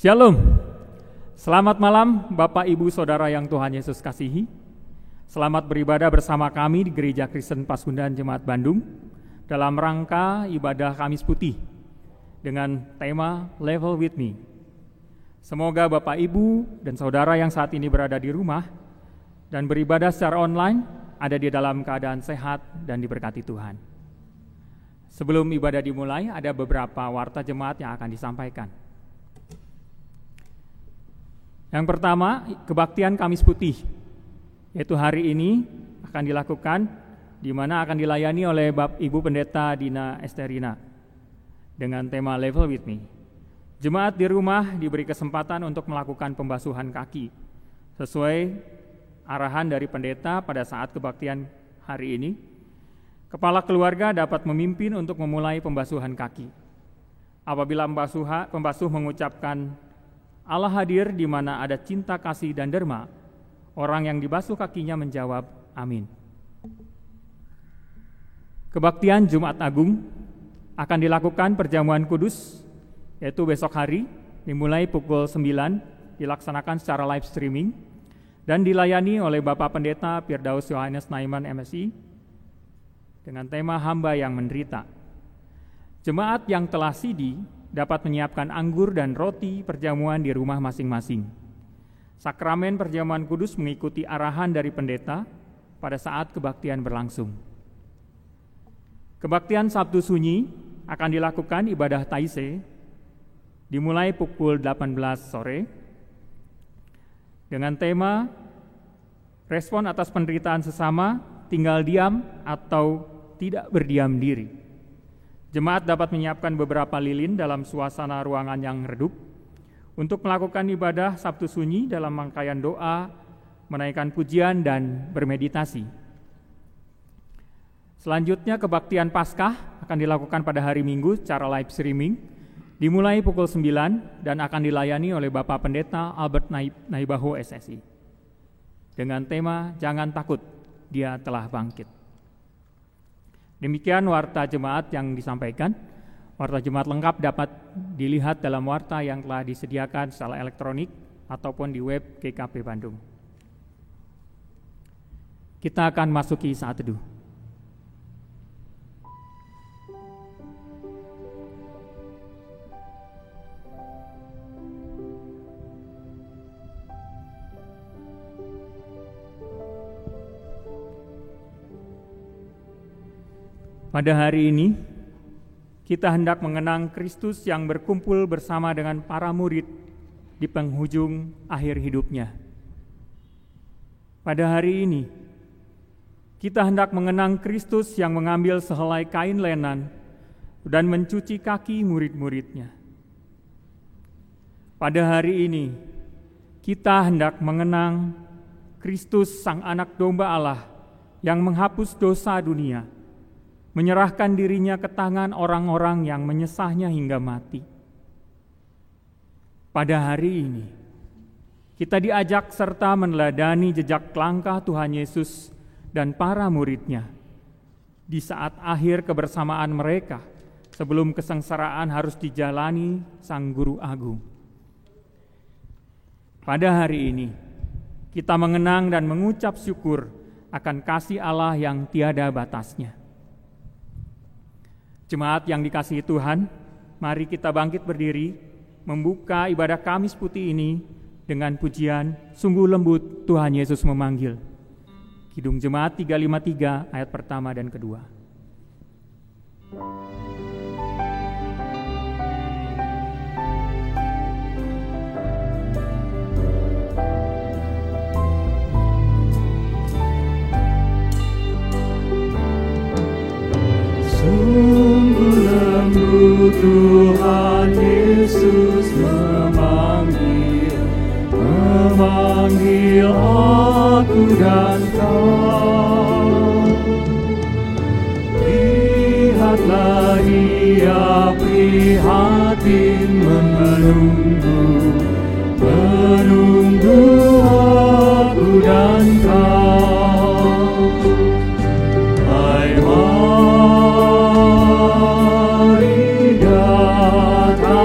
Shalom. Selamat malam Bapak Ibu Saudara yang Tuhan Yesus kasihi. Selamat beribadah bersama kami di Gereja Kristen Pasundan Jemaat Bandung dalam rangka ibadah Kamis Putih dengan tema Level With Me. Semoga Bapak Ibu dan Saudara yang saat ini berada di rumah dan beribadah secara online ada di dalam keadaan sehat dan diberkati Tuhan. Sebelum ibadah dimulai, ada beberapa warta jemaat yang akan disampaikan. Yang pertama, kebaktian Kamis Putih, yaitu hari ini akan dilakukan, di mana akan dilayani oleh Ibu Pendeta Dina Esterina dengan tema Level With Me. Jemaat di rumah diberi kesempatan untuk melakukan pembasuhan kaki sesuai arahan dari pendeta pada saat kebaktian hari ini. Kepala keluarga dapat memimpin untuk memulai pembasuhan kaki. Apabila pembasuh mengucapkan Allah hadir di mana ada cinta, kasih, dan derma, orang yang dibasuh kakinya menjawab, amin. Kebaktian Jumat Agung akan dilakukan perjamuan kudus, yaitu besok hari, dimulai pukul 9, dilaksanakan secara live streaming, dan dilayani oleh Bapak Pendeta Firdaus Yohanes Naiman MSI, dengan tema hamba yang menderita. Jemaat yang telah sidi dapat menyiapkan anggur dan roti perjamuan di rumah masing-masing. Sakramen perjamuan kudus mengikuti arahan dari pendeta pada saat kebaktian berlangsung. Kebaktian Sabtu Sunyi akan dilakukan ibadah Taise dimulai pukul 18 sore dengan tema respon atas penderitaan sesama, tinggal diam atau tidak berdiam diri. Jemaat dapat menyiapkan beberapa lilin dalam suasana ruangan yang redup untuk melakukan ibadah Sabtu Sunyi dalam rangkaian doa, menaikkan pujian, dan bermeditasi. Selanjutnya kebaktian Paskah akan dilakukan pada hari Minggu secara live streaming, dimulai pukul 9 dan akan dilayani oleh Bapak Pendeta Albert Naibaho SSI. Dengan tema Jangan Takut, Dia Telah Bangkit. Demikian warta jemaat yang disampaikan. Warta jemaat lengkap dapat dilihat dalam warta yang telah disediakan secara elektronik ataupun di web GKP Bandung. Kita akan masuki saat teduh. Pada hari ini, kita hendak mengenang Kristus yang berkumpul bersama dengan para murid di penghujung akhir hidupnya. Pada hari ini, kita hendak mengenang Kristus yang mengambil sehelai kain lenan dan mencuci kaki murid-muridnya. Pada hari ini, kita hendak mengenang Kristus Sang Anak Domba Allah yang menghapus dosa dunia, menyerahkan dirinya ke tangan orang-orang yang menyesahnya hingga mati. Pada hari ini, kita diajak serta meneladani jejak langkah Tuhan Yesus dan para muridnya di saat akhir kebersamaan mereka sebelum kesengsaraan harus dijalani Sang Guru Agung. Pada hari ini, kita mengenang dan mengucap syukur akan kasih Allah yang tiada batasnya. Jemaat yang dikasihi Tuhan, mari kita bangkit berdiri, membuka ibadah Kamis Putih ini dengan pujian Sungguh Lembut Tuhan Yesus Memanggil. Kidung Jemaat 353 ayat pertama dan kedua. Tuhan Yesus memanggil aku dan kau. Lihatlah Dia prihatin menunggu aku dan kau. Hai mari datanglah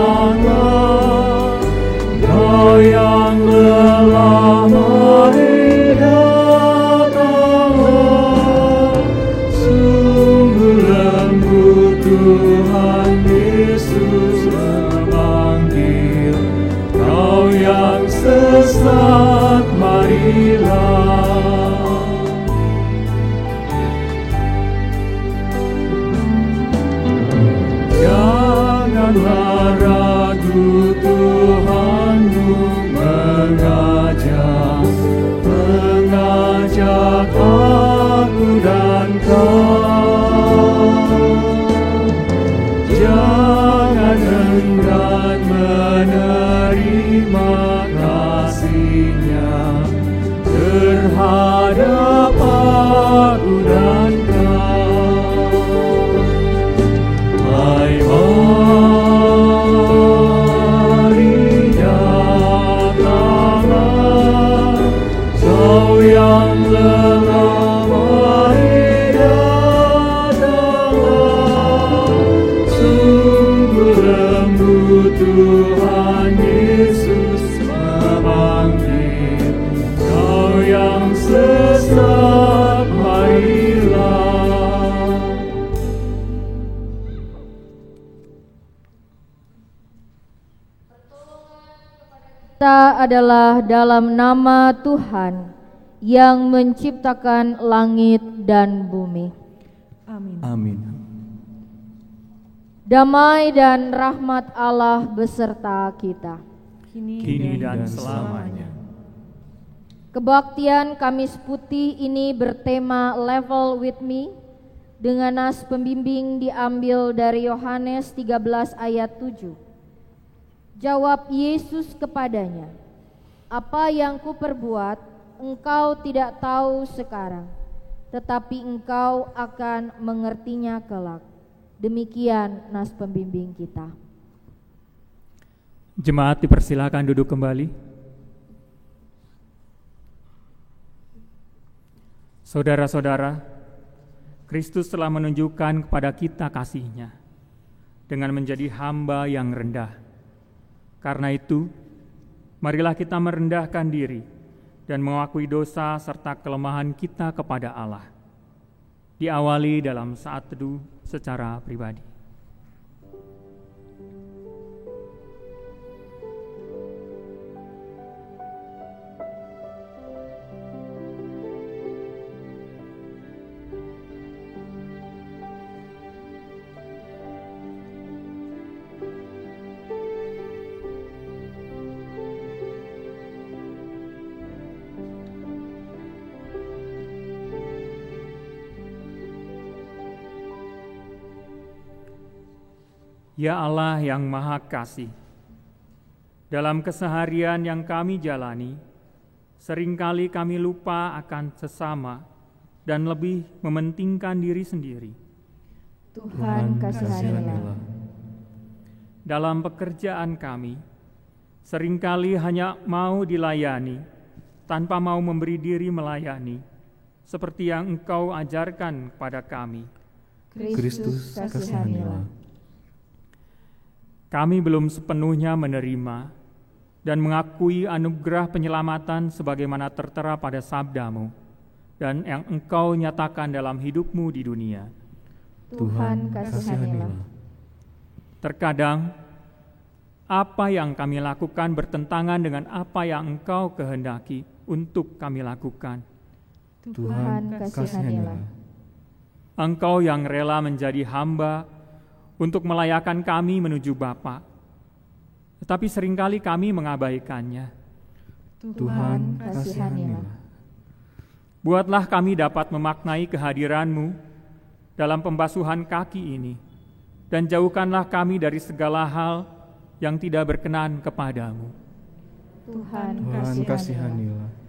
menerima kasih-Nya terhadap aku dan kau. Hai, mari datanglah, kau yang lelah, mari datanglah. Sungguh lembut Tuhan Yesus memanggil, kau yang sesat, marilah. Kita adalah dalam nama Tuhan yang menciptakan langit dan bumi. Amin. Amin. Damai dan rahmat Allah beserta kita. Kini dan selamanya. Kebaktian Kamis Putih ini bertema Level with Me dengan nas pembimbing diambil dari Yohanes 13 ayat 7. Jawab Yesus kepadanya, "Apa yang kuperbuat engkau tidak tahu sekarang, tetapi engkau akan mengertinya kelak." Demikian nas pembimbing kita. Jemaat dipersilakan duduk kembali. Saudara-saudara, Kristus telah menunjukkan kepada kita kasih-Nya dengan menjadi hamba yang rendah. Karena itu, marilah kita merendahkan diri dan mengakui dosa serta kelemahan kita kepada Allah. Diawali dalam saat teduh secara pribadi. Ya Allah yang Maha Kasih, dalam keseharian yang kami jalani, seringkali kami lupa akan sesama dan lebih mementingkan diri sendiri. Tuhan kasihanilah. Dalam pekerjaan kami, seringkali hanya mau dilayani tanpa mau memberi diri melayani, seperti yang Engkau ajarkan kepada kami. Kristus kasihanilah. Kami belum sepenuhnya menerima dan mengakui anugerah penyelamatan sebagaimana tertera pada sabda-Mu dan yang Engkau nyatakan dalam hidup-Mu di dunia. Tuhan kasihanilah. Terkadang, apa yang kami lakukan bertentangan dengan apa yang Engkau kehendaki untuk kami lakukan. Tuhan kasihanilah. Engkau yang rela menjadi hamba untuk melayakkan kami menuju Bapa, tetapi seringkali kami mengabaikannya. Tuhan kasihanilah. Buatlah kami dapat memaknai kehadiran-Mu dalam pembasuhan kaki ini, dan jauhkanlah kami dari segala hal yang tidak berkenan kepadamu. Tuhan kasihanilah.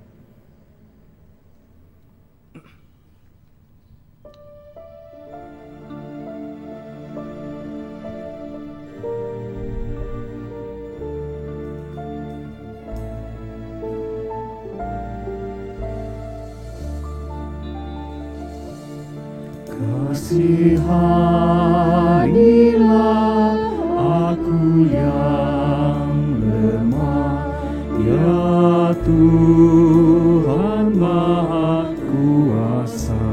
Kasihanilah aku yang lemah, ya Tuhan Maha Kuasa.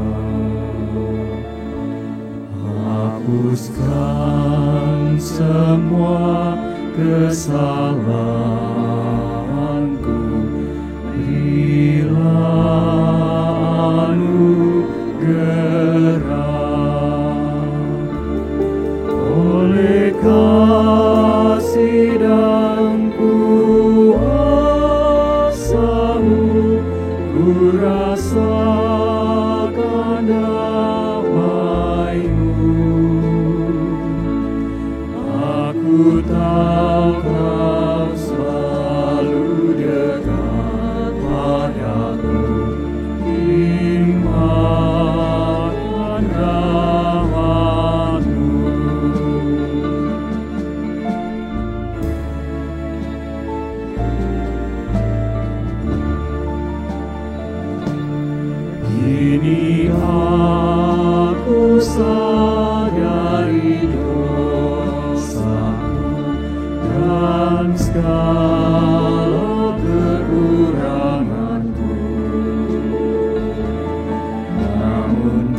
Hapuskan semua kesalahanku, berilah anugerah. Oleh kasih dan kuasa-Mu, ku rasakan damai-Mu. Aku tahu dengan segala kekuranganku, namun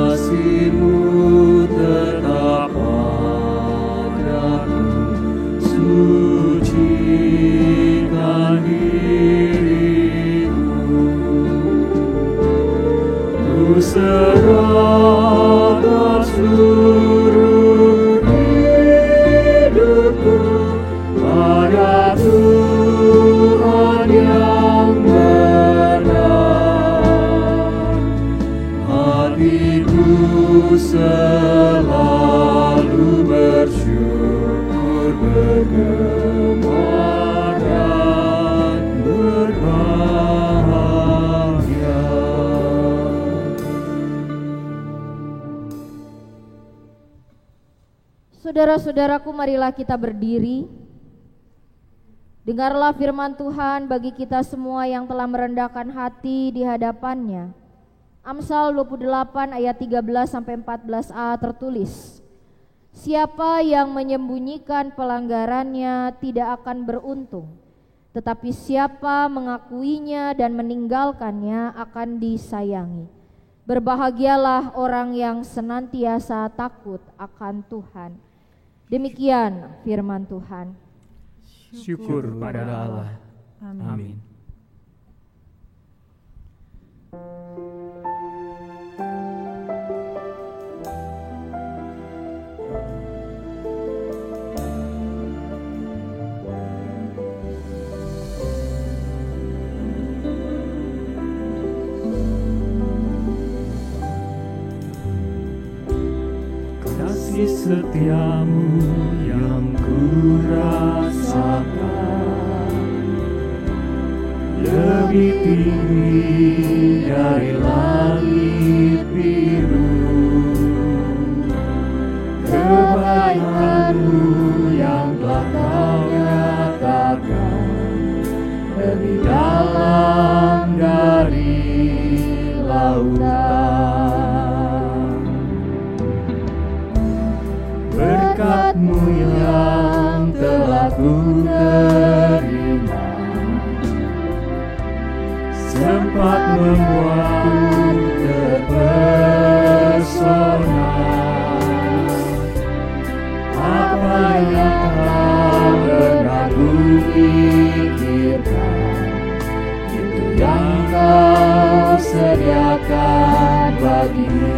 kasih-Mu tetap padaku. Sucikan diriku, ku serahkan seluruh hidupku pada Tuhan yang benar. Hatiku selalu bersyukur, bergema dan berbahagia. Saudara-saudaraku, marilah kita berdiri. Dengarlah firman Tuhan bagi kita semua yang telah merendahkan hati di hadapan-Nya. Amsal 28 ayat 13-14a tertulis, siapa yang menyembunyikan pelanggarannya tidak akan beruntung, tetapi siapa mengakuinya dan meninggalkannya akan disayangi. Berbahagialah orang yang senantiasa takut akan Tuhan. Demikian firman Tuhan. Syukur pada Allah. Amin. Kasih setiamu yang kurasakan lebih tinggi dari langit biru. Kebaikan-Mu yang telah Kau nyatakan lebih dalam dari lautan. Berkat-Mu yang telah ku terima sempat membuatku terpesona. Apa yang tak pernah ku pikirkan, itu yang Kau sediakan bagiku.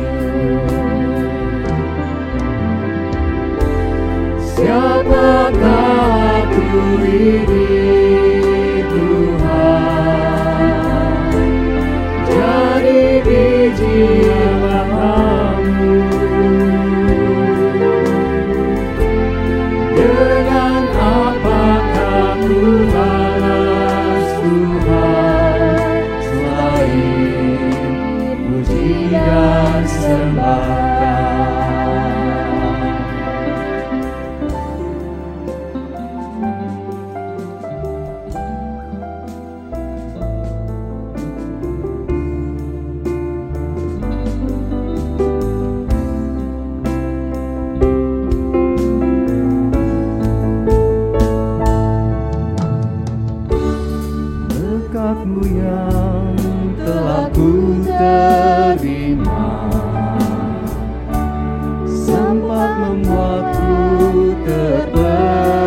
Siapakah aku ini Tuhan, jadi biji matamu. Dengan apakah ku balas Tuhan, selain puji dan sembahkan. Berkat-Mu yang telah ku terima sempat membuatku terpesona.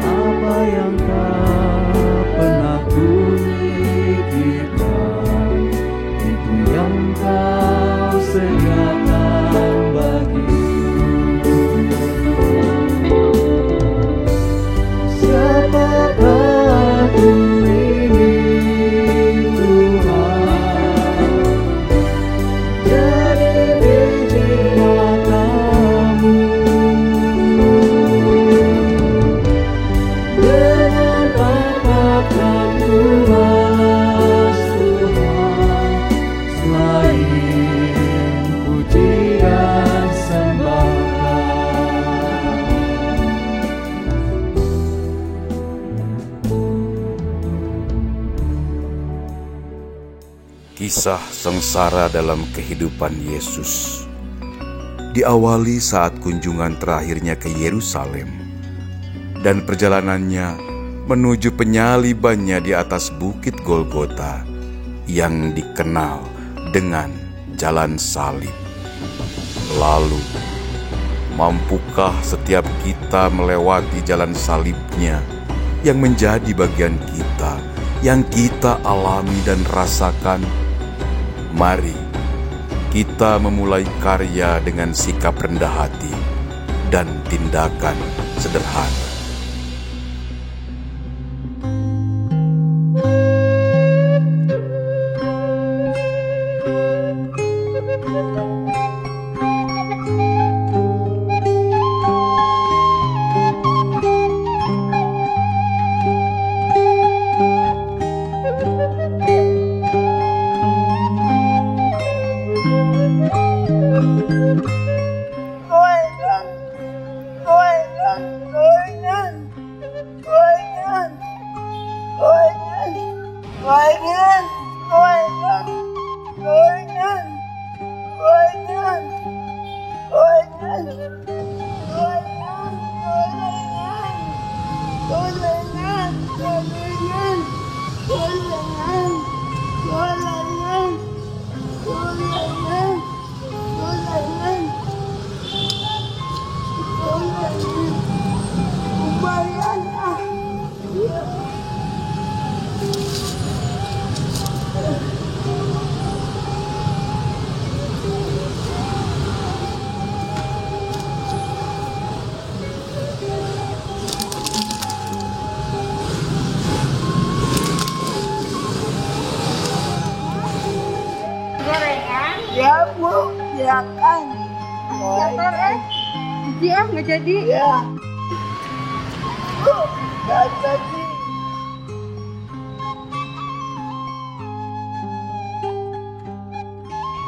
Apa yang tak pernah ku pikirkan, itu yang Kau sediakan bagiku. Siapakah aku ini Tuhan, jadi biji matamu. Dengan apakah ku balas Tuhan, selain puji dan Kisah sengsara dalam kehidupan Yesus diawali saat kunjungan terakhirnya ke Yerusalem dan perjalanannya menuju penyalibannya di atas bukit Golgota yang dikenal dengan Jalan Salib. Lalu, mampukah setiap kita melewati jalan salibnya yang menjadi bagian kita, yang kita alami dan rasakan? Mari kita memulai karya dengan sikap rendah hati dan tindakan sederhana. Ya Bu, silakan. Silakan Dia nggak jadi. Ya. Bu, nggak jadi.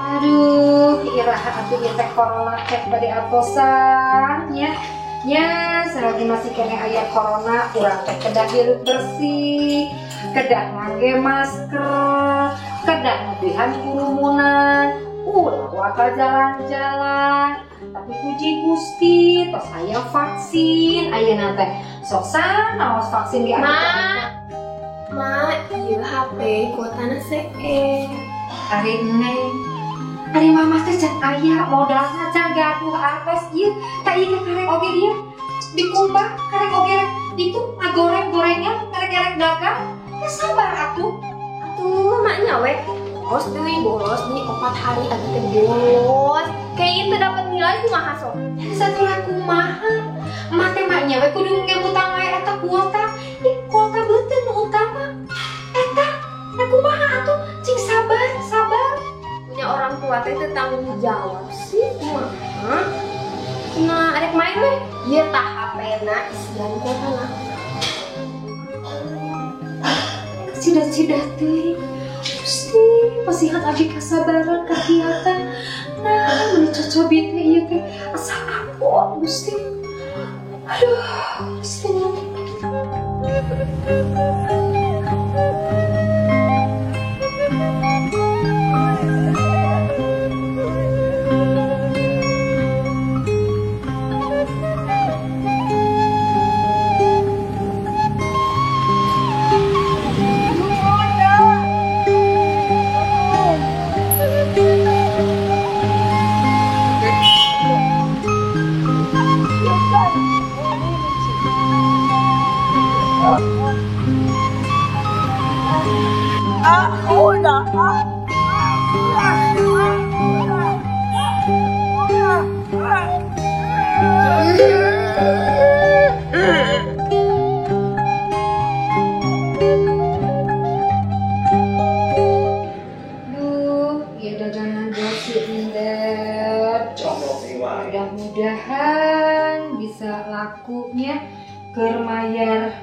Aduh, iraha atuh ieu teh corona cek bade atosan nya. Nya selagi masih kena aya corona, urang teh kedah hirup bersih, kedah ngangge masker, kedah ngubihan kerumunan. Ulah wakal jalan-jalan, tapi puji Gusti, tos aya vaksin, ayeuna teh sok sanaos vaksin di Ma, ieu HP kuotana CE. Ari neng, ari mama teh can aya modalna can gaduh artos ieu, tak ieu karek oge dia dikumbah karek oge itu ngagoreng-gorengan karek-karek dagang. Ya sabar atuh. Atuh, maknya we. Bolos deui bolos nih 4 hari atuh teh bolos. Kayak itu dapat nilai kumaha sok? Satulah kumaha. Emak teh maknya we kudu ngebutang wae eta kuota. Ih, kuota beuteun nu utama. Eta, da kumaha atuh? Cing sabar. Punya orang tua teh tanggung jawab sih kumaha. Nah, arek main we. Ieu tah HP-na isian kuotana. Cida-cida teh. Gusti, pasihan abdi kasabaran kagiatan. Nah, meuli cocobi teh ieu teh asa ampun Gusti. Aduh, Gusti. Mudah-mudahan bisa lakunya kermayar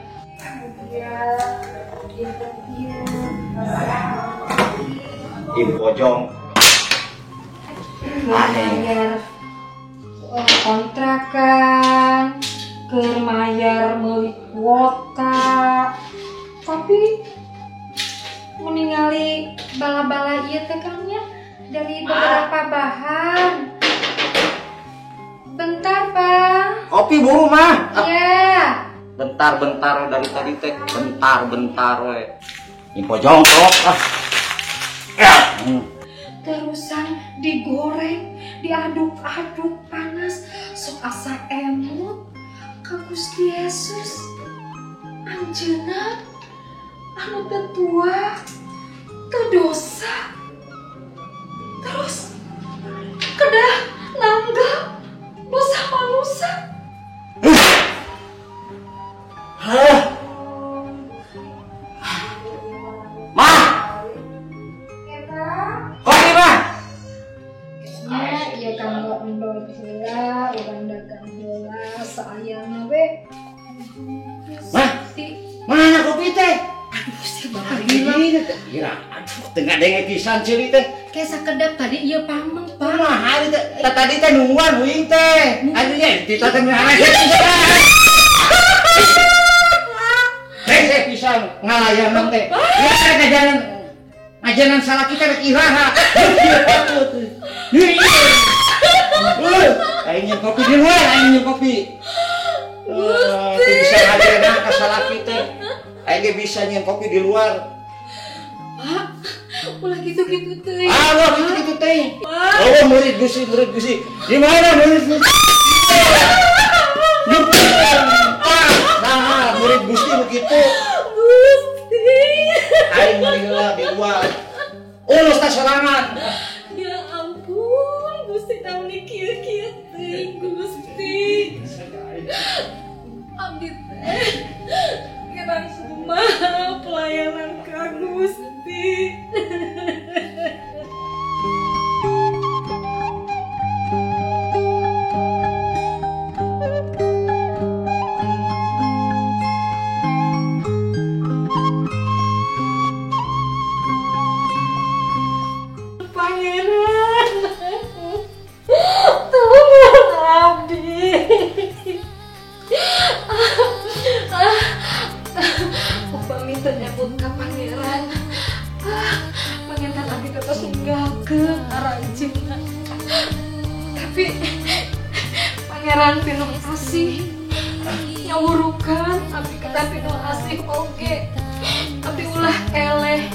pojong kermayar kontrakan, kermayar meuli kuota, tapi meningali bala-bala ieu teh kan nya dari beberapa bahan. Bentar, Pak. Kopi buru mah. Iya. Bentar dari tadi teh. Bentar we. Info jongkok ah. Ya. Terusan digoreng, diaduk-aduk panas, sok asa emut ka Gusti Yesus. Anjeunna anu tetua, teu dosa. Terus kedah nanggap dosa manusia. Mah. Kopi mah. Ya, ieu kanggo endol heula, urang dagang heula saayana we. Mah. Mana kopi teh? Aduh, si Bapak Ini teh. Kira aduh tengah denge pisan ciri teh. kayak sakedap tadi ieu pameng, Pak. Mahal teh. Tadi teh nungguan uing teh. Anu nya kita teh ngares. Heh pisan ngalayanan teh. Ya ngajanan salah kita rek iraha. Aing kopi di luar, aing kopi. Bisa ngajanan ka salah kita. Aing bisa nyen kopi di luar. Pak, ulah gitu-gitu teh. Wah gitu teh. Oh murid gusi. Di mana murid gusi? Nah, murid gusti begitu. Gusti. Aing heula di luar. Ulus tas sorangan. Ya ampun, Gusti tahu nih kieu-kieu teh, Gusti. Abdi teh ngerang kumaha pelayanan ka Gusti. Pangeran, tolong Abdi. Upami teu nyebut ka Pangeran. Pangeran Abdi kata sunggalkeun aranjeunna. Tapi Pangeran pinu asih nyawurukan Abdi kedah pinu asih oge. Abdi ulah eleh.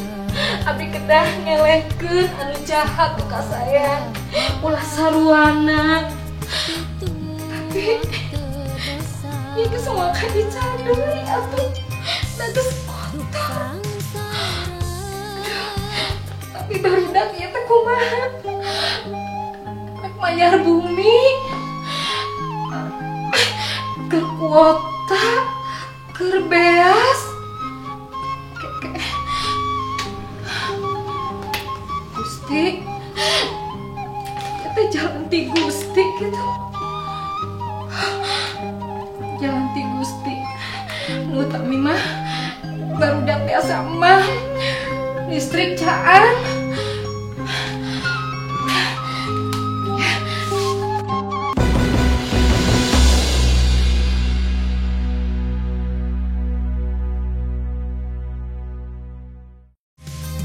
Abdi kedah ngelehkeun anu jahat ka saya. Ulah saruana. Tapi ieu semua kan dicadeui atuh. Dados kotor. Tapi barudak ieu teh kumaha? Rek mayar bumi. Keur kuota, keur beas. Gusti, kita jalan ti Gusti gitu. Jalan ti Gusti. Nu tami mah barudak biasa mah. Listrik caan.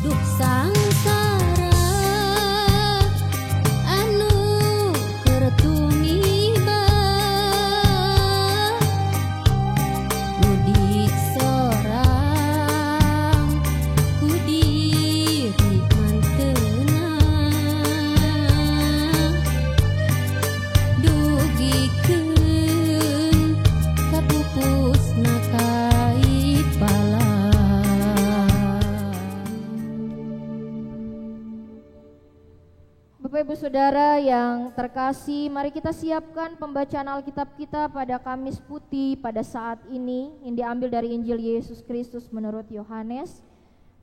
Duh sangsara anu keur tumiba nu disorang ku diri manteuna dugikeun ka pupusna kaipala. Bapak Ibu Saudara yang terkasih, mari kita siapkan pembacaan Alkitab kita pada Kamis Putih pada saat ini yang diambil dari Injil Yesus Kristus menurut Yohanes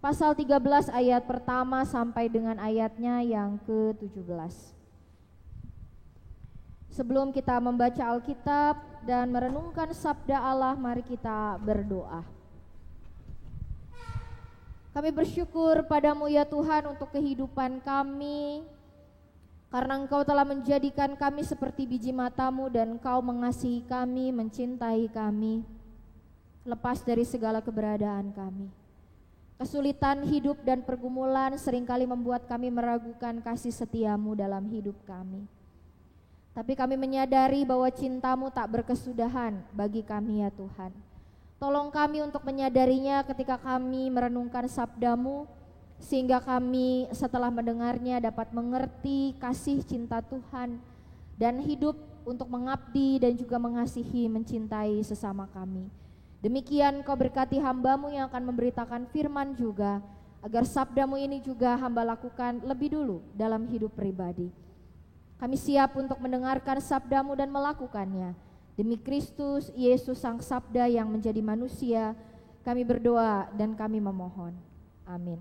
pasal 13 ayat pertama sampai dengan ayatnya yang ke-17. Sebelum kita membaca Alkitab dan merenungkan sabda Allah, mari kita berdoa. Kami bersyukur padamu ya Tuhan untuk kehidupan kami, karena Engkau telah menjadikan kami seperti biji matamu dan Engkau mengasihi kami, mencintai kami, lepas dari segala keberadaan kami. Kesulitan hidup dan pergumulan seringkali membuat kami meragukan kasih setiamu dalam hidup kami. Tapi kami menyadari bahwa cinta-Mu tak berkesudahan bagi kami ya Tuhan. Tolong kami untuk menyadarinya ketika kami merenungkan sabda-Mu, sehingga kami setelah mendengarnya dapat mengerti kasih cinta Tuhan dan hidup untuk mengabdi dan juga mengasihi, mencintai sesama kami. Demikian Kau berkati hamba-Mu yang akan memberitakan firman juga, agar sabda-Mu ini juga hamba lakukan lebih dulu dalam hidup pribadi. Kami siap untuk mendengarkan sabda-Mu dan melakukannya. Demi Kristus Yesus Sang Sabda yang menjadi manusia, kami berdoa dan kami memohon. Amin.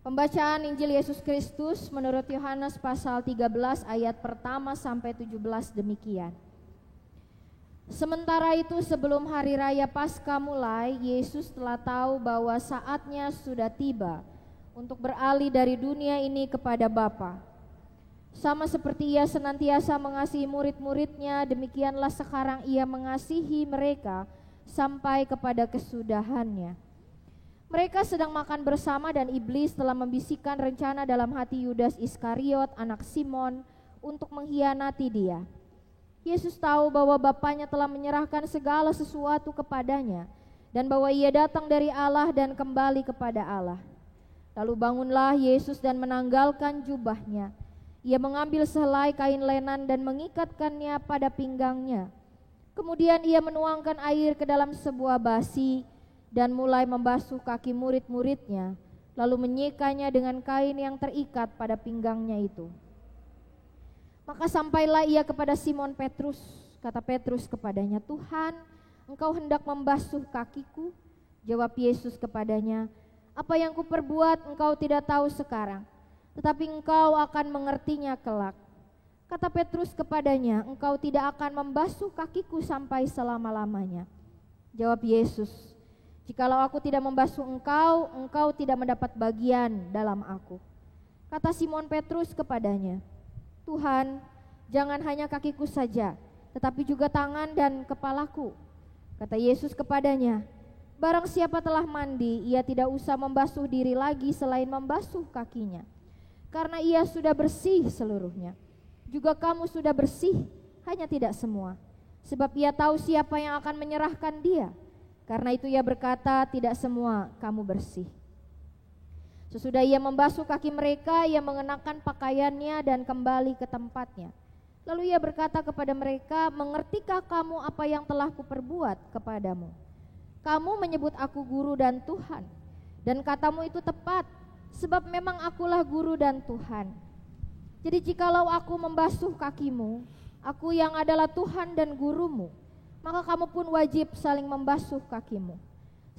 Pembacaan Injil Yesus Kristus menurut Yohanes pasal 13 ayat pertama sampai 17 demikian. Sementara itu sebelum hari raya Paskah mulai, Yesus telah tahu bahwa saatnya sudah tiba untuk beralih dari dunia ini kepada Bapa. Sama seperti Ia senantiasa mengasihi murid-muridnya, demikianlah sekarang Ia mengasihi mereka sampai kepada kesudahannya. Mereka sedang makan bersama dan iblis telah membisikkan rencana dalam hati Yudas Iskariot, anak Simon, untuk mengkhianati Dia. Yesus tahu bahwa Bapanya telah menyerahkan segala sesuatu kepadanya dan bahwa Ia datang dari Allah dan kembali kepada Allah. Lalu bangunlah Yesus dan menanggalkan jubahnya. Ia mengambil sehelai kain lenan dan mengikatkannya pada pinggangnya. Kemudian Ia menuangkan air ke dalam sebuah basi dan mulai membasuh kaki murid-muridnya, lalu menyekanya dengan kain yang terikat pada pinggangnya itu. Maka sampailah Ia kepada Simon Petrus. Kata Petrus kepadanya, "Tuhan, Engkau hendak membasuh kakiku?" Jawab Yesus kepadanya, "Apa yang kuperbuat Engkau tidak tahu sekarang, tetapi Engkau akan mengertinya kelak." Kata Petrus kepadanya, "Engkau tidak akan membasuh kakiku sampai selama-lamanya." Jawab Yesus, "Jikalau aku tidak membasuh engkau, engkau tidak mendapat bagian dalam aku." Kata Simon Petrus kepadanya, "Tuhan, jangan hanya kakiku saja, tetapi juga tangan dan kepalaku." Kata Yesus kepadanya, "Barang siapa telah mandi, ia tidak usah membasuh diri lagi selain membasuh kakinya, karena ia sudah bersih seluruhnya. Juga kamu sudah bersih, hanya tidak semua, sebab ia tahu siapa yang akan menyerahkan dia. Karena itu ia berkata, tidak semua kamu bersih." Sesudah ia membasuh kaki mereka, ia mengenakan pakaiannya dan kembali ke tempatnya. Lalu ia berkata kepada mereka, "Mengertikah kamu apa yang telah kuperbuat kepadamu? Kamu menyebut aku guru dan Tuhan, dan katamu itu tepat, sebab memang akulah guru dan Tuhan. Jadi jikalau aku membasuh kakimu, aku yang adalah Tuhan dan gurumu, maka kamu pun wajib saling membasuh kakimu.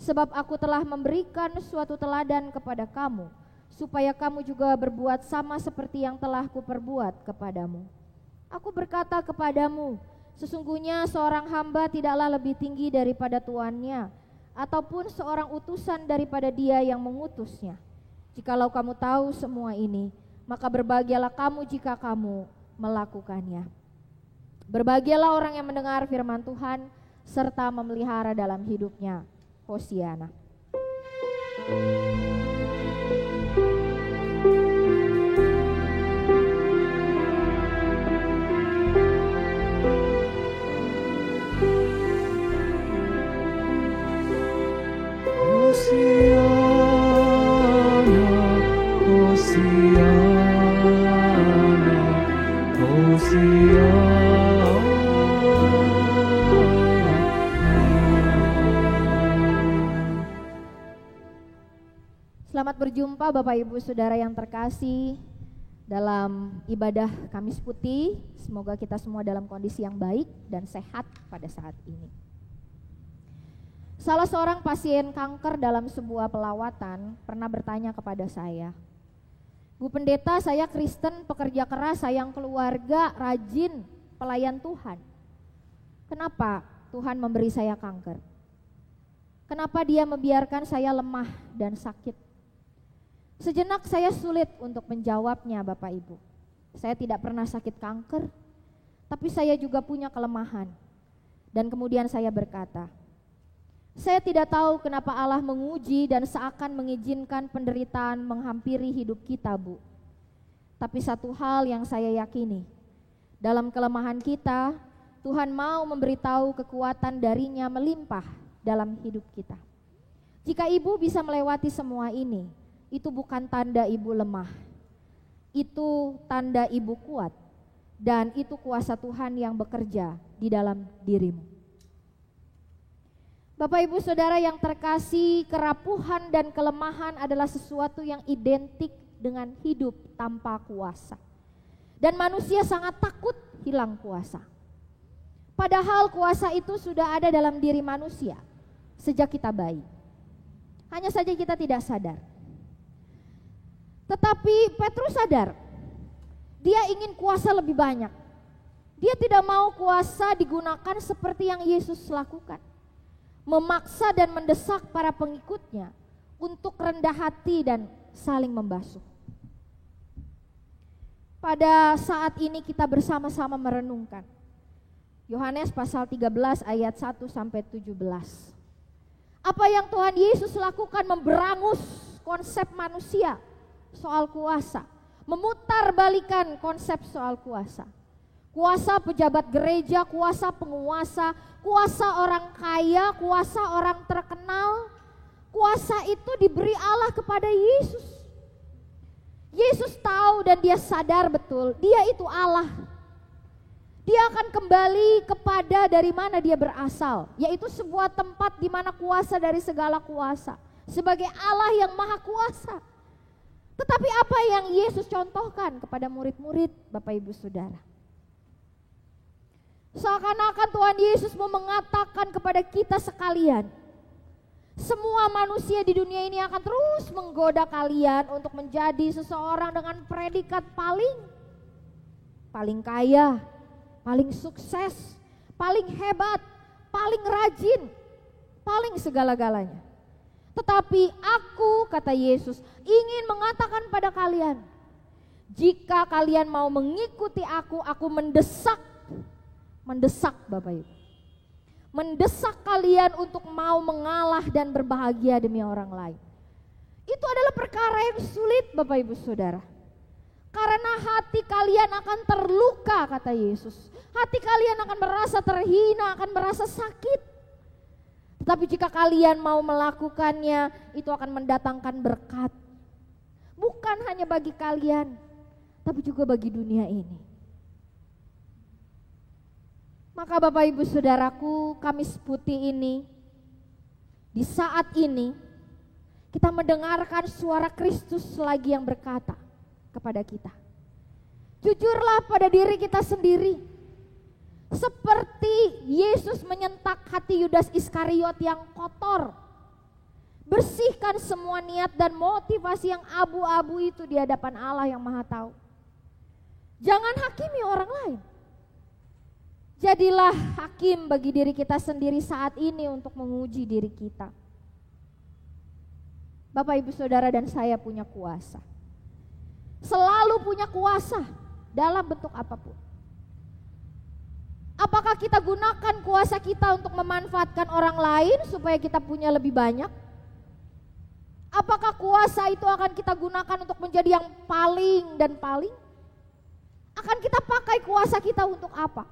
Sebab aku telah memberikan suatu teladan kepada kamu, supaya kamu juga berbuat sama seperti yang telah kuperbuat kepadamu. Aku berkata kepadamu, sesungguhnya seorang hamba tidaklah lebih tinggi daripada tuannya, ataupun seorang utusan daripada dia yang mengutusnya. Jikalau kamu tahu semua ini, maka berbahagialah kamu jika kamu melakukannya. Berbahagialah orang yang mendengar firman Tuhan serta memelihara dalam hidupnya." Hosiana. Selamat berjumpa Bapak Ibu Saudara yang terkasih dalam ibadah Kamis Putih. Semoga kita semua dalam kondisi yang baik dan sehat pada saat ini. Salah seorang pasien kanker dalam sebuah pelawatan pernah bertanya kepada saya, "Bu Pendeta, saya Kristen, pekerja keras, sayang keluarga, rajin, pelayan Tuhan. Kenapa Tuhan memberi saya kanker? Kenapa Dia membiarkan saya lemah dan sakit?" Sejenak saya sulit untuk menjawabnya Bapak Ibu. Saya tidak pernah sakit kanker, tapi saya juga punya kelemahan. Dan kemudian saya berkata, saya tidak tahu kenapa Allah menguji dan seakan mengizinkan penderitaan menghampiri hidup kita, Bu. Tapi satu hal yang saya yakini, Dalam kelemahan kita, Tuhan mau memberitahu kekuatan darinya melimpah dalam hidup kita. Jika ibu bisa melewati semua ini, itu bukan tanda ibu lemah. Itu tanda ibu kuat. Dan itu kuasa Tuhan yang bekerja di dalam dirimu. Bapak Ibu Saudara yang terkasih, kerapuhan dan kelemahan adalah sesuatu yang identik dengan hidup tanpa kuasa. Dan manusia sangat takut hilang kuasa. Padahal kuasa itu sudah ada dalam diri manusia sejak kita bayi. Hanya saja kita tidak sadar. Tetapi Petrus sadar, dia ingin kuasa lebih banyak. Dia tidak mau kuasa digunakan seperti yang Yesus lakukan. Memaksa dan mendesak para pengikutnya untuk rendah hati dan saling membasuh. Pada saat ini kita bersama-sama merenungkan Yohanes pasal 13 ayat 1 sampai 17. Apa yang Tuhan Yesus lakukan memberangus konsep manusia soal kuasa, memutarbalikan konsep soal kuasa. Kuasa pejabat gereja, kuasa penguasa, kuasa orang kaya, kuasa orang terkenal. Kuasa itu diberi Allah kepada Yesus. Yesus tahu dan dia sadar betul, dia itu Allah. Dia akan kembali kepada dari mana dia berasal, yaitu sebuah tempat di mana kuasa dari segala kuasa, sebagai Allah yang maha kuasa. Tetapi apa yang Yesus contohkan kepada murid-murid, Bapak Ibu Saudara? Seakan-akan Tuhan Yesus mau mengatakan kepada kita sekalian, semua manusia di dunia ini akan terus menggoda kalian untuk menjadi seseorang dengan predikat paling kaya, paling sukses, paling hebat, paling rajin, paling segala-galanya. Tetapi aku, kata Yesus, ingin mengatakan pada kalian, jika kalian mau mengikuti aku mendesak Bapak Ibu. Mendesak kalian untuk mau mengalah dan berbahagia demi orang lain. Itu adalah perkara yang sulit Bapak Ibu Saudara. Karena hati kalian akan terluka, kata Yesus. Hati kalian akan merasa terhina, akan merasa sakit. Tetapi jika kalian mau melakukannya, itu akan mendatangkan berkat. Bukan hanya bagi kalian, tapi juga bagi dunia ini. Maka Bapak Ibu Saudaraku, Kamis Putih ini, di saat ini, kita mendengarkan suara Kristus lagi yang berkata kepada kita, jujurlah pada diri kita sendiri. Seperti Yesus menyentak hati Yudas Iskariot yang kotor. Bersihkan semua niat dan motivasi yang abu-abu itu di hadapan Allah yang Maha Tahu. Jangan hakimi orang lain. Jadilah hakim bagi diri kita sendiri saat ini untuk menguji diri kita. Bapak Ibu Saudara dan saya punya kuasa. Selalu punya kuasa dalam bentuk apapun. Apakah kita gunakan kuasa kita untuk memanfaatkan orang lain supaya kita punya lebih banyak? Apakah kuasa itu akan kita gunakan untuk menjadi yang paling dan paling? Akan kita pakai kuasa kita untuk apa?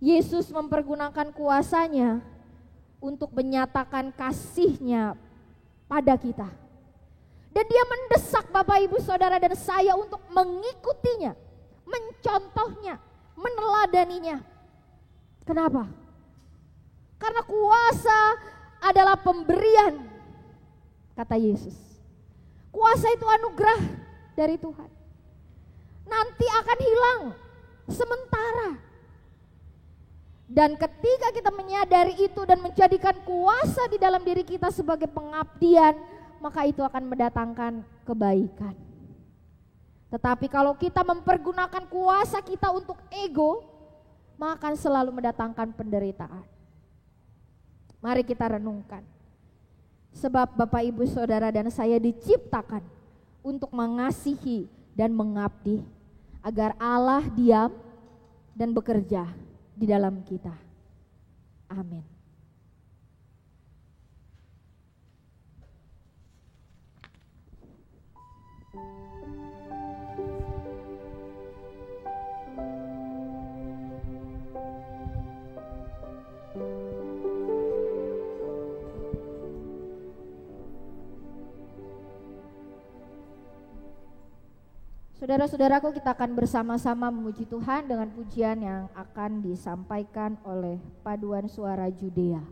Yesus mempergunakan kuasanya untuk menyatakan kasih-Nya pada kita. Dan dia mendesak Bapak Ibu Saudara dan saya untuk mengikutinya, mencontohnya, meneladaninya. Kenapa? Karena kuasa adalah pemberian, kata Yesus. Kuasa itu anugerah dari Tuhan. Nanti akan hilang sementara. Dan ketika kita menyadari itu dan menjadikan kuasa di dalam diri kita sebagai pengabdian, maka itu akan mendatangkan kebaikan. Tetapi kalau kita mempergunakan kuasa kita untuk ego, maka akan selalu mendatangkan penderitaan. Mari kita renungkan. Sebab Bapak Ibu Saudara dan saya diciptakan untuk mengasihi dan mengabdi, agar Allah diam dan bekerja di dalam kita. Amin. Saudara-saudaraku, kita akan bersama-sama memuji Tuhan dengan pujian yang akan disampaikan oleh Paduan Suara Judea.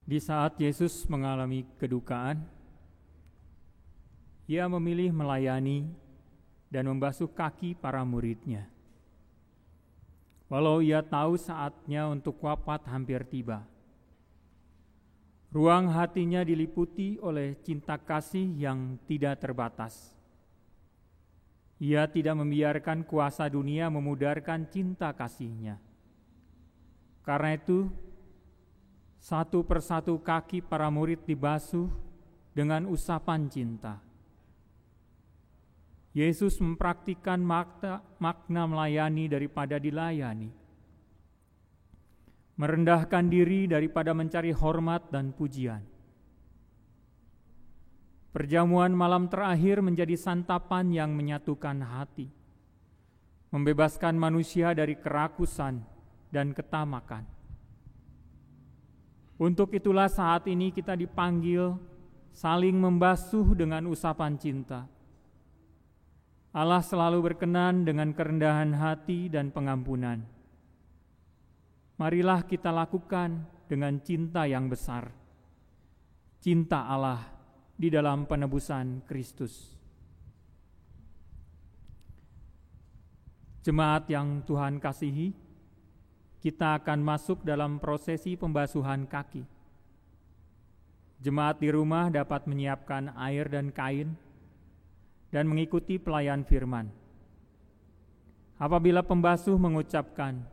Di saat Yesus mengalami kedukaan, Ia memilih melayani dan membasuh kaki para murid-Nya. Walau Ia tahu saatnya untuk wafat hampir tiba, ruang hatinya diliputi oleh cinta kasih yang tidak terbatas. Ia tidak membiarkan kuasa dunia memudarkan cinta kasih-Nya. Karena itu, satu persatu kaki para murid dibasuh dengan usapan cinta. Yesus mempraktikkan makna melayani daripada dilayani. Merendahkan diri daripada mencari hormat dan pujian. Perjamuan malam terakhir menjadi santapan yang menyatukan hati, membebaskan manusia dari kerakusan dan ketamakan. Untuk itulah saat ini kita dipanggil saling membasuh dengan usapan cinta. Allah selalu berkenan dengan kerendahan hati dan pengampunan. Marilah kita lakukan dengan cinta yang besar, cinta Allah di dalam penebusan Kristus. Jemaat yang Tuhan kasihi, kita akan masuk dalam prosesi pembasuhan kaki. Jemaat di rumah dapat menyiapkan air dan kain dan mengikuti pelayan firman. Apabila pembasuh mengucapkan,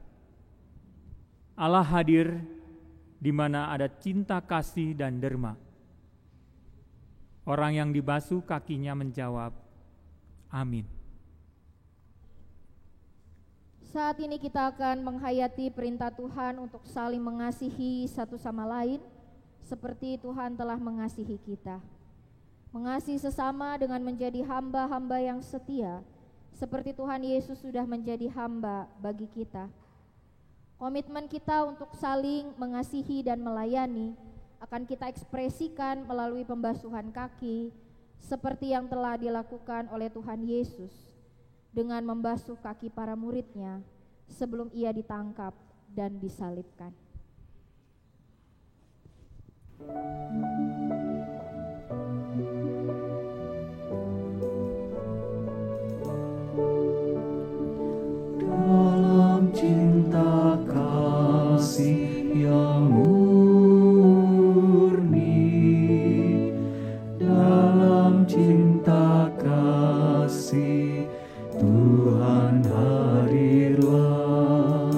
Allah hadir di mana ada cinta kasih dan derma, orang yang dibasuh kakinya menjawab, amin. Saat ini kita akan menghayati perintah Tuhan untuk saling mengasihi satu sama lain, seperti Tuhan telah mengasihi kita. Mengasihi sesama dengan menjadi hamba-hamba yang setia, seperti Tuhan Yesus sudah menjadi hamba bagi kita. Komitmen kita untuk saling mengasihi dan melayani akan kita ekspresikan melalui pembasuhan kaki, seperti yang telah dilakukan oleh Tuhan Yesus dengan membasuh kaki para muridnya sebelum ia ditangkap dan disalibkan. Dalam cinta kasih yang murni, dalam cinta kasih Tuhan hadirlah,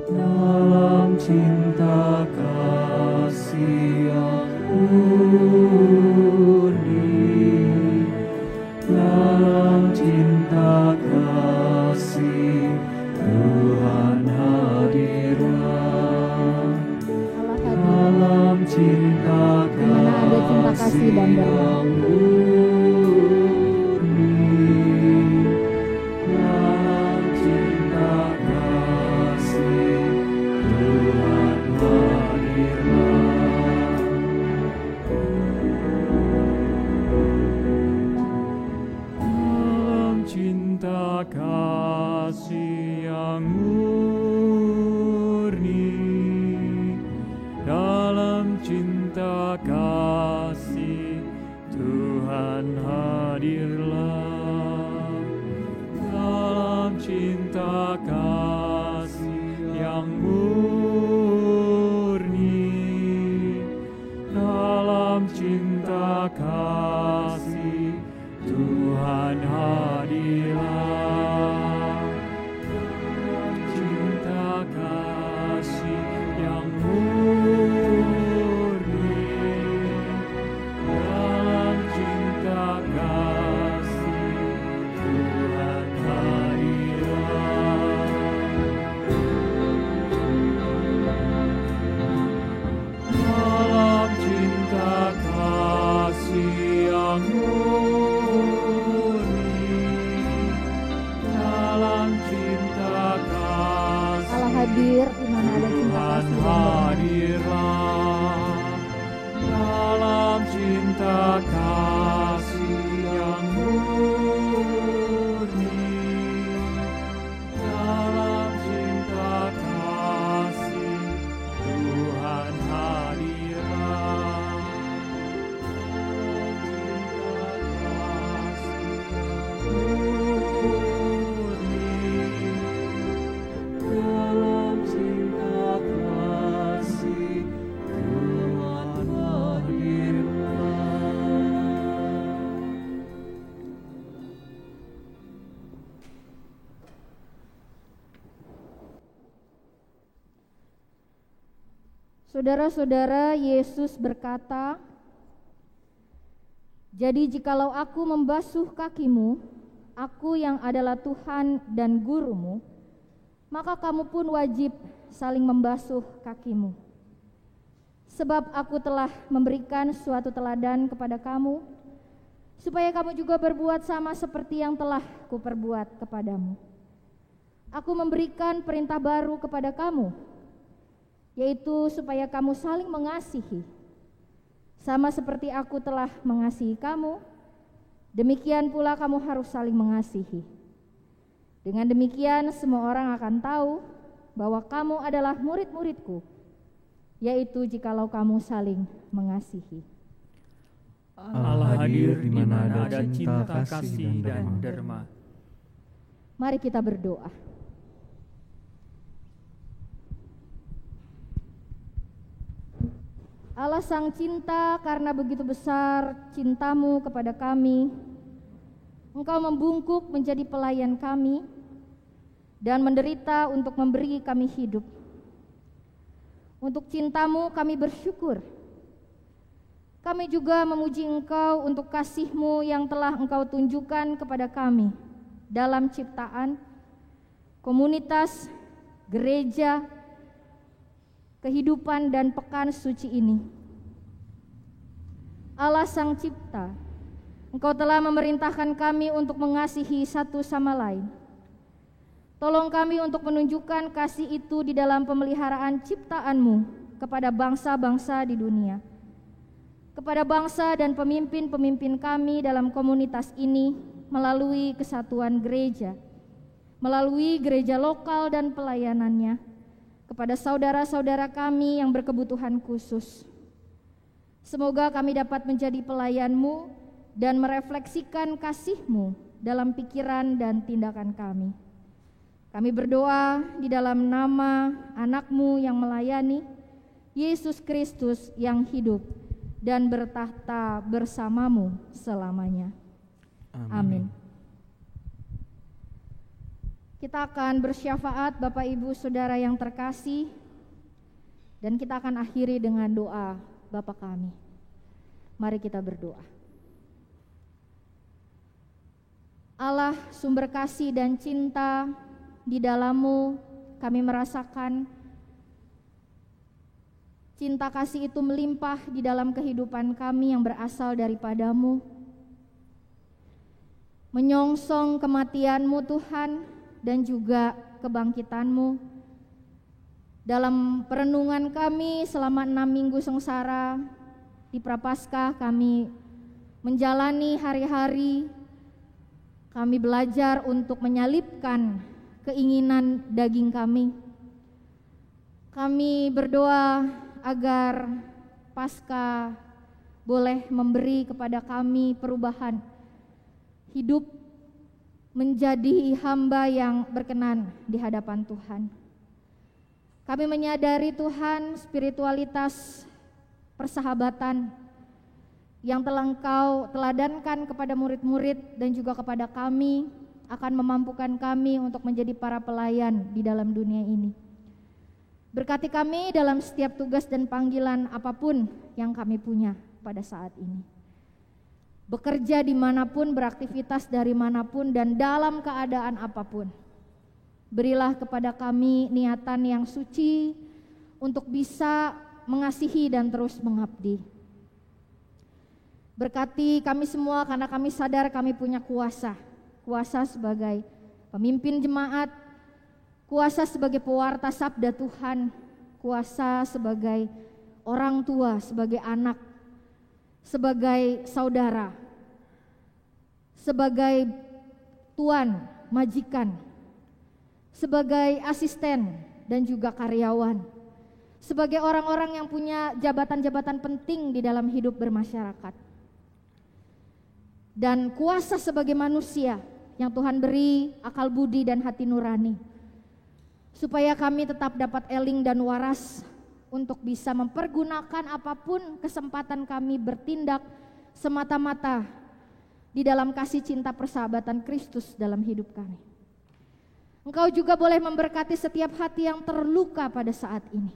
dalam cinta kasih yang murni, dalam cinta kasih Tuhan hadirlah, dalam cinta kasih yang murni, dalam cinta kasih Tuhan hadirlah. Dalam cinta kasih yang murni, dalam cinta kasih Tuhan hadirlah, dalam cinta kasih yang murni, dalam cinta kasih Tuhan hadirlah, cinta kasih yang murni, dalam cinta kasih Tuhan hadirlah, dalam cinta kasih yang murni, dalam cinta kasih Allah hadir di mana ada cinta Tuhan kasih dan hadirlah, dalam cinta kasih yang murni, dalam cinta kasih Tuhan hadirlah, dalam cinta kasih Tuhan hadirlah. Saudara-saudara, Yesus berkata, "Jadi jikalau aku membasuh kakimu, aku yang adalah Tuhan dan gurumu, maka kamu pun wajib saling membasuh kakimu. Sebab aku telah memberikan suatu teladan kepada kamu, supaya kamu juga berbuat sama seperti yang telah kuperbuat kepadamu. Aku memberikan perintah baru kepada kamu, yaitu supaya kamu saling mengasihi. Sama seperti aku telah mengasihi kamu, demikian pula kamu harus saling mengasihi. Dengan demikian semua orang akan tahu bahwa kamu adalah murid-muridku, yaitu jikalau kamu saling mengasihi. Allah hadir di mana ada cinta, kasih, dan derma. Mari kita berdoa. Allah Sang Cinta, karena begitu besar cintamu kepada kami, Engkau membungkuk menjadi pelayan kami dan menderita untuk memberi kami hidup. Untuk cintamu kami bersyukur. Kami juga memuji Engkau untuk kasih-Mu yang telah Engkau tunjukkan kepada kami dalam ciptaan, komunitas, gereja, kehidupan dan pekan suci ini. Allah Sang Cipta, Engkau telah memerintahkan kami untuk mengasihi satu sama lain. Tolong kami untuk menunjukkan kasih itu di dalam pemeliharaan ciptaan-Mu kepada bangsa-bangsa di dunia, kepada bangsa dan pemimpin-pemimpin kami dalam komunitas ini melalui kesatuan gereja, melalui gereja lokal dan pelayanannya, kepada saudara-saudara kami yang berkebutuhan khusus. Semoga kami dapat menjadi pelayan-Mu dan merefleksikan kasih-Mu dalam pikiran dan tindakan kami. Kami berdoa di dalam nama anak-Mu yang melayani, Yesus Kristus yang hidup dan bertahta bersama-Mu selamanya. Amin. Kita akan bersyafaat Bapak Ibu Saudara yang terkasih, dan kita akan akhiri dengan doa Bapa kami. Mari kita berdoa. Allah sumber kasih dan cinta, di dalam-Mu kami merasakan cinta kasih itu melimpah di dalam kehidupan kami yang berasal daripada-Mu. Menyongsong kematian-Mu Tuhan dan juga kebangkitan-Mu. Dalam perenungan kami selama 6 minggu sengsara di Prapaskah, kami menjalani hari-hari, kami belajar untuk menyalibkan keinginan daging kami. Kami berdoa agar Paskah boleh memberi kepada kami perubahan hidup menjadi hamba yang berkenan di hadapan Tuhan. Kami menyadari Tuhan, spiritualitas persahabatan yang telah Engkau teladankan kepada murid-murid dan juga kepada kami akan memampukan kami untuk menjadi para pelayan di dalam dunia ini. Berkati kami dalam setiap tugas dan panggilan apapun yang kami punya pada saat ini. Bekerja dimanapun, beraktivitas dari manapun, dan dalam keadaan apapun. Berilah kepada kami niatan yang suci untuk bisa mengasihi dan terus mengabdi. Berkati kami semua karena kami sadar kami punya kuasa. Kuasa sebagai pemimpin jemaat, kuasa sebagai pewarta sabda Tuhan, kuasa sebagai orang tua, sebagai anak, sebagai saudara, sebagai tuan, majikan, sebagai asisten dan juga karyawan, sebagai orang-orang yang punya jabatan-jabatan penting di dalam hidup bermasyarakat, dan kuasa sebagai manusia yang Tuhan beri akal budi dan hati nurani, supaya kami tetap dapat eling dan waras untuk bisa mempergunakan apapun kesempatan kami bertindak semata-mata di dalam kasih cinta persahabatan Kristus dalam hidup kami. Engkau juga boleh memberkati setiap hati yang terluka pada saat ini.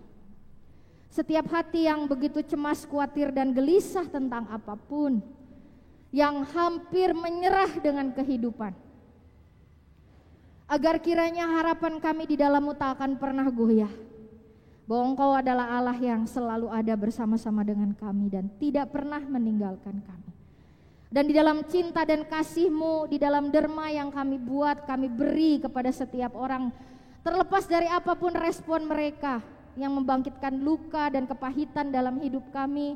Setiap hati yang begitu cemas, khawatir dan gelisah tentang apapun, yang hampir menyerah dengan kehidupan. Agar kiranya harapan kami di dalam-Mu tak akan pernah goyah, bahwa Engkau adalah Allah yang selalu ada bersama-sama dengan kami dan tidak pernah meninggalkan kami. Dan di dalam cinta dan kasih-Mu, di dalam derma yang kami buat, kami beri kepada setiap orang, terlepas dari apapun respon mereka, yang membangkitkan luka dan kepahitan dalam hidup kami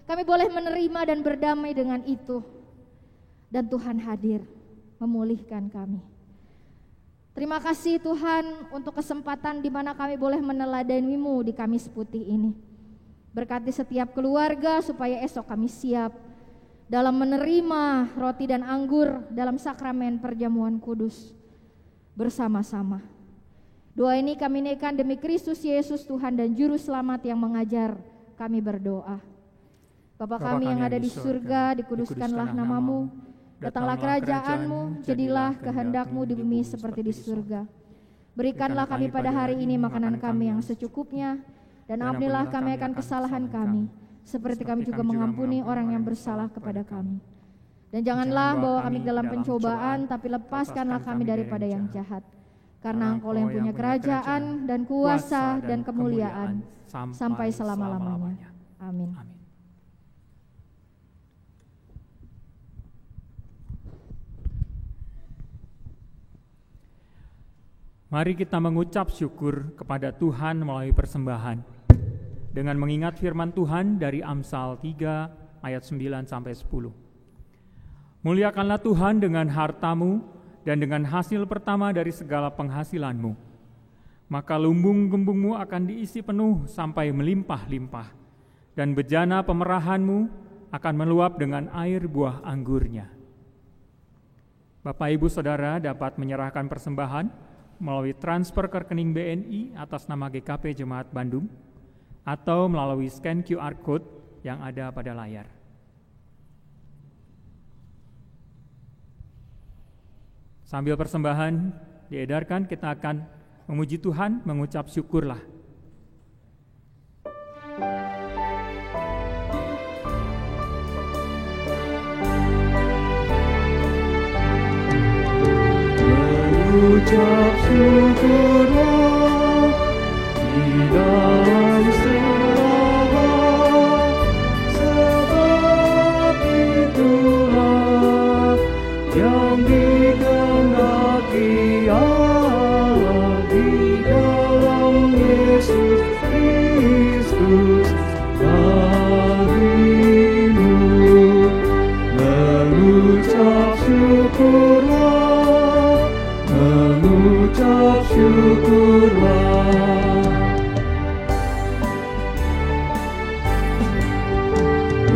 boleh menerima dan berdamai dengan itu. Dan Tuhan hadir memulihkan kami. Terima kasih Tuhan untuk kesempatan di mana kami boleh meneladani-Mu di Kamis Putih ini. Berkati setiap keluarga supaya esok kami siap dalam menerima roti dan anggur dalam sakramen perjamuan kudus bersama-sama. Doa ini kami naikkan demi Kristus Yesus Tuhan dan Juru Selamat yang mengajar kami berdoa. Bapa kami yang ada di surga, dikuduskanlah nama-Mu. Datanglah kerajaan-Mu, jadilah kehendak-Mu di bumi seperti di surga. Berikanlah kami pada hari ini makanan kami yang secukupnya, dan ampunilah kami akan kesalahan kami, seperti kami juga mengampuni orang yang bersalah kepada kami. Dan janganlah bawa kami dalam pencobaan, tapi lepaskanlah kami daripada yang jahat. Karena Engkau yang punya kerajaan dan kuasa dan kemuliaan sampai selama-lamanya. Amin. Mari kita mengucap syukur kepada Tuhan melalui persembahan dengan mengingat firman Tuhan dari Amsal 3 ayat 9 sampai 10. Muliakanlah Tuhan dengan hartamu dan dengan hasil pertama dari segala penghasilanmu. Maka lumbung-gembungmu akan diisi penuh sampai melimpah-limpah, dan bejana pemerahanmu akan meluap dengan air buah anggurnya. Bapak, Ibu, Saudara dapat menyerahkan persembahan melalui transfer ke rekening BNI atas nama GKP Jemaat Bandung atau melalui scan QR Code yang ada pada layar. Sambil persembahan diedarkan, kita akan memuji Tuhan, mengucap syukurlah. Ucap syukurlah di dalam segala, sebab itulah yang dikehendaki Allah di dalam Yesus Kristus bagimu. Mengucap syukurlah, mengucap syukurlah,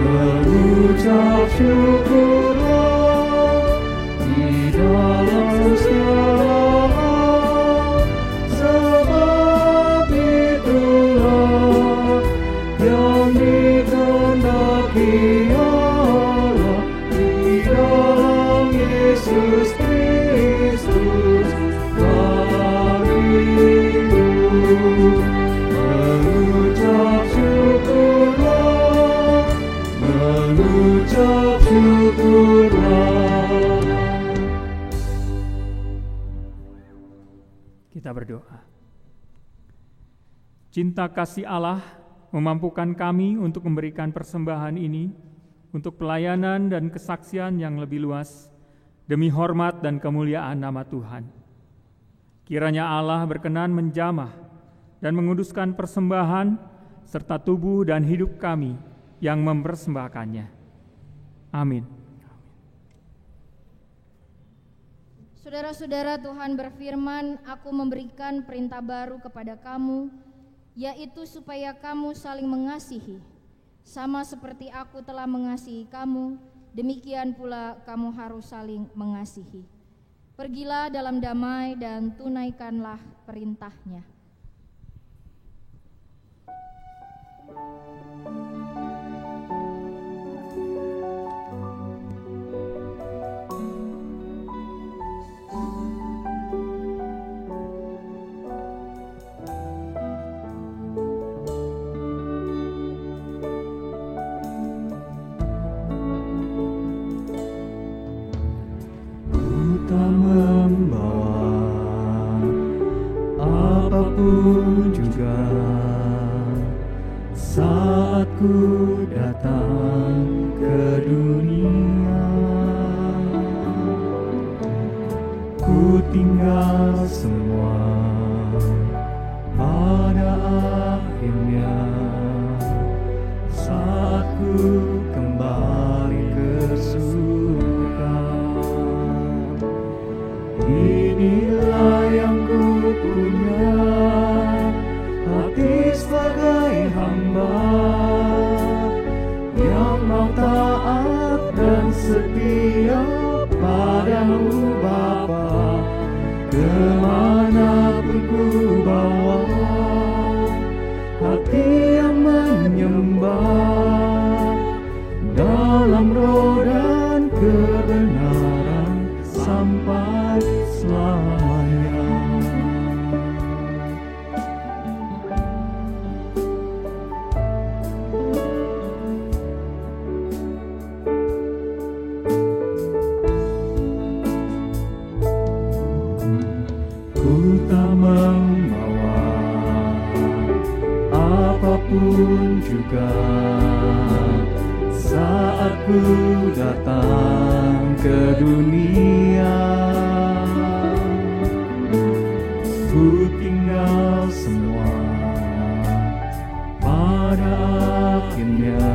mengucap syukurlah di dalam segala, sebab itulah yang dikehendaki Allah di dalam Yesus Kristus bagimu. Mengucap syukurlah, mengucap syukurlah. Kita berdoa. Cinta kasih Allah memampukan kami untuk memberikan persembahan ini untuk pelayanan dan kesaksian yang lebih luas demi hormat dan kemuliaan nama Tuhan. Kiranya Allah berkenan menjamah dan menguduskan persembahan serta tubuh dan hidup kami yang mempersembahkannya. Amin. Saudara-saudara, Tuhan berfirman, "Aku memberikan perintah baru kepada kamu, yaitu supaya kamu saling mengasihi. Sama seperti aku telah mengasihi kamu, demikian pula kamu harus saling mengasihi. Pergilah dalam damai dan tunaikanlah perintahnya." Apapun juga saat ku datang ke dunia, ku tinggal semua pada akhirnya saat ku kembali ke surga. Inilah yang ku punya, hati sebagai hamba yang mau taat dan setia padamu Bapa. Kemanapun ku bawa, hati yang menyembah dalam roh dan kebenaran sampai selamanya. Ku tak membawa apapun juga saat ku datang ke dunia. Ku tinggal semua pada akhirnya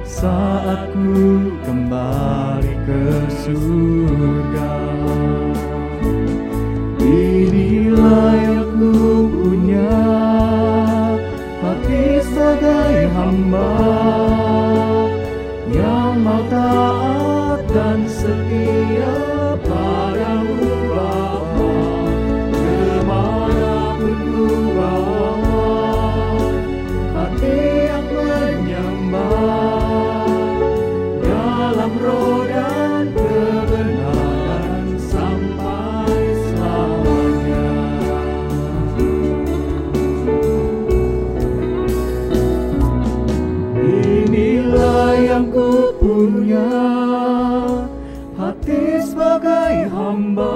saat ku kembali ke surga. Inilah yang ku punya, hati sebagai hamba yang mau taat dan setia padamu Bapa. Kemanapun ku bawa, hati yang menyembah dalam roh dan kebenaran sampai selamanya. Inilah yang ku punya, hati sebagai hamba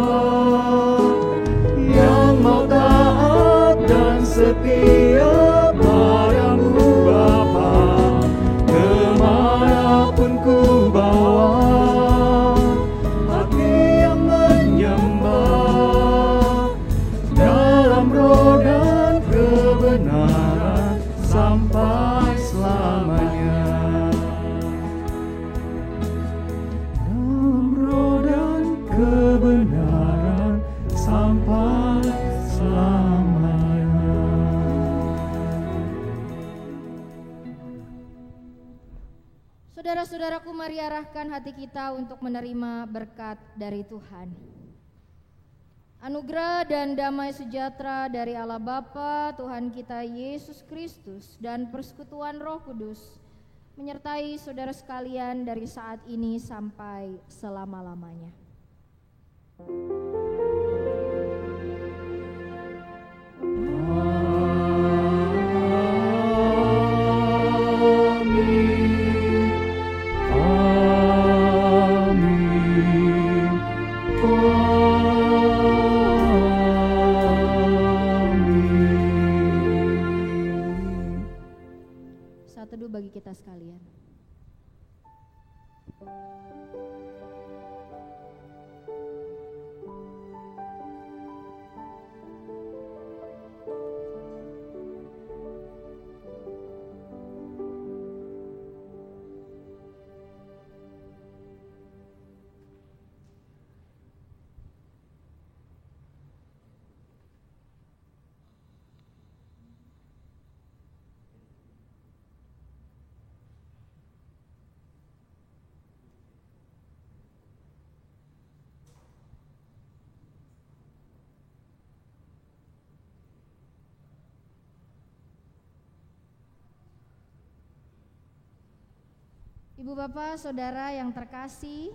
yang mau taat dan setia padamu Bapa. Kemanapun ku bawa, hati yang menyembah dalam roh dan kebenaran sampai selamanya. Dalam roh dan kebenaran sampai selamanya. Saudara-saudaraku, mari arahkan hati kita untuk menerima berkat dari Tuhan. Anugerah dan damai sejahtera dari Allah Bapa, Tuhan kita Yesus Kristus, dan persekutuan Roh Kudus menyertai saudara sekalian dari saat ini sampai selama-lamanya. Saat teduh bagi kita sekalian. Ibu bapak saudara yang terkasih,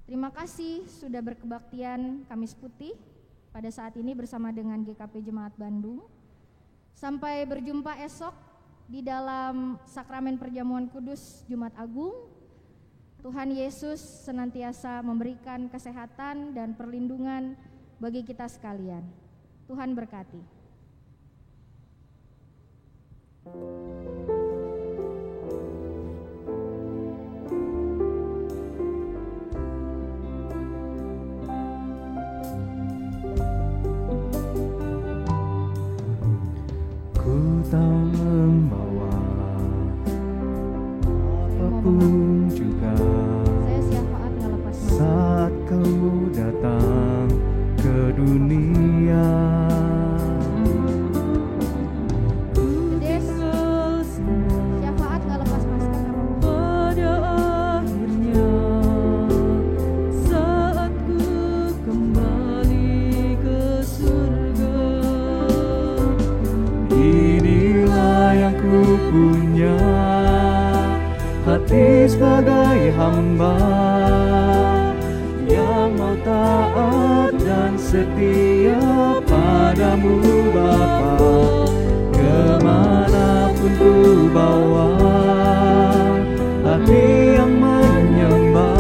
terima kasih sudah berkebaktian Kamis Putih pada saat ini bersama dengan GKP Jemaat Bandung. Sampai berjumpa esok di dalam Sakramen Perjamuan Kudus Jumat Agung. Tuhan Yesus senantiasa memberikan kesehatan dan perlindungan bagi kita sekalian. Tuhan berkati. hamba yang mau taat dan setia padamu Bapa. Kemanapun ku bawa hati yang menyembah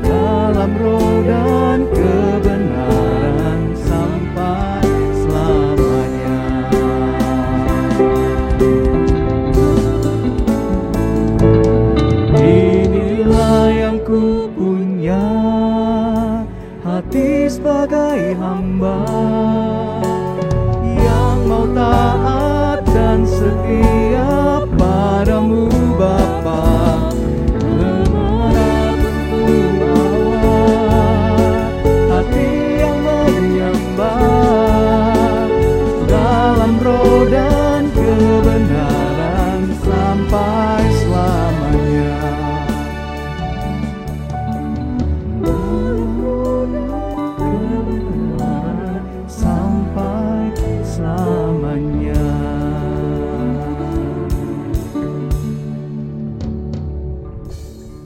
dalam roh dan kebenaran sampai selamanya. Inilah yang ku punya, hati sebagai hamba